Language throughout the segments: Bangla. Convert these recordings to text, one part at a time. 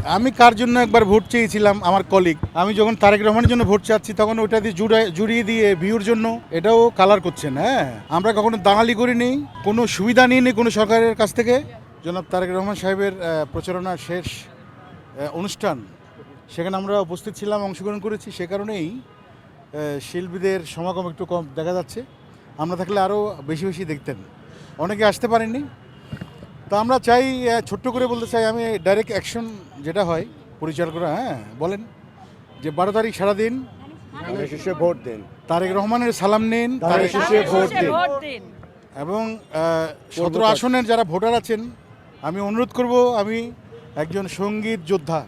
আমি কার জন্য একবার ভোট চেয়েছিলাম আমার কলিগ, আমি যখন তারেক রহমানের জন্য ভোট চাচ্ছি তখন ওটা দিয়ে জুড়িয়ে দিয়ে ভিউর জন্য এটাও কালার করছেন। হ্যাঁ, আমরা কখনো দালালি করিনি, কোনো সুবিধা নিইনি কোনো সরকারের কাছ থেকে। জনাব তারেক রহমান সাহেবের প্রচারণার শেষ অনুষ্ঠান, সেখানে আমরা উপস্থিত ছিলাম, অংশগ্রহণ করেছি। সে কারণেই শিল্পীদের সমাগম একটু কম দেখা যাচ্ছে। আমরা থাকলে আরও বেশি বেশি দেখতেন, অনেকে আসতে পারেননি। তো আমরা চাই, ছোট্ট করে বলতে চাই, আমি ডাইরেক্ট অ্যাকশন যেটা হয় পরিচালকরা, হ্যাঁ বলেন যে 12 তারিখ সারাদিন শেষে ভোট দিন, তারেক রহমানের সালাম নিন, তারেক শেষে ভোট দিন। এবং 17 আসনের যারা ভোটার আছেন, আমি অনুরোধ করব, আমি একজন সঙ্গীত যোদ্ধা,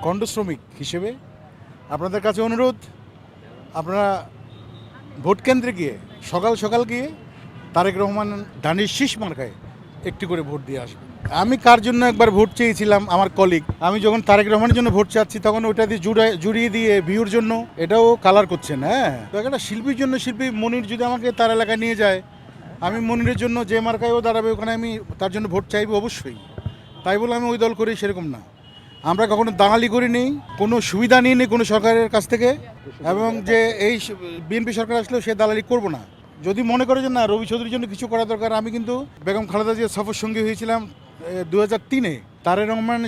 খণ্ড শ্রমিক হিসেবে আপনাদের কাছে অনুরোধ, আপনারা ভোট কেন্দ্রে গিয়ে সকাল সকাল গিয়ে তারেক রহমান ধানের শীষ মার্কায় একটি করে ভোট দিয়ে আসবেন। আমি কার জন্য একবার ভোট চেয়েছিলাম আমার কলিগ, আমি যখন তারেক রহমানের জন্য ভোট চাচ্ছি তখন ওটা দিয়ে জুড়িয়ে দিয়ে ভিউর জন্য এটাও কালার করছেন। হ্যাঁ, তো একটা শিল্পীর জন্য, শিল্পী মনির যদি আমাকে তার এলাকায় নিয়ে যায়, আমি মনিরের জন্য যে মার্কায়ও দাঁড়াবে ওখানে আমি তার জন্য ভোট চাইবো অবশ্যই। তাই বলে আমি ওই দল করি সেরকম না। আমরা কখনো দালালি করিনি, কোনো সুবিধা নিইনি কোনো সরকারের কাছ থেকে, এবং যে এই বিএনপি সরকার আসলেও সে দালালি করব না। যদি মনে করে যে না রবি চৌধুরীর জন্য কিছু করা দরকার, আমি কিন্তু বেগম খালেদা জিয়ার সফর সঙ্গী হয়েছিলাম 2003-এ, তারেক রহমান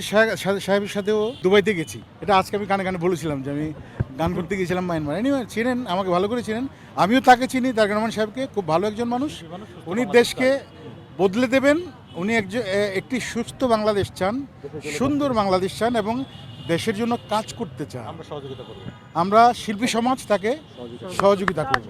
সাহেবের সাথেও দুবাইতে গেছি। এটা আজকে আমি কানে কানে বলেছিলাম যে আমি গান করতে গিয়েছিলাম মায়ানমার। এনিওয়ে চিনেন, আমাকে ভালো করে চিনেন, আমিও তাকে চিনি, তারেক রহমান সাহেবকে। খুব ভালো একজন মানুষ, উনি দেশকে বদলে দেবেন। উনি একটি সুস্থ বাংলাদেশ চান, সুন্দর বাংলাদেশ চান, এবং দেশের জন্য কাজ করতে চান। আমরা শিল্পী সমাজ তাকে সহযোগিতা করব।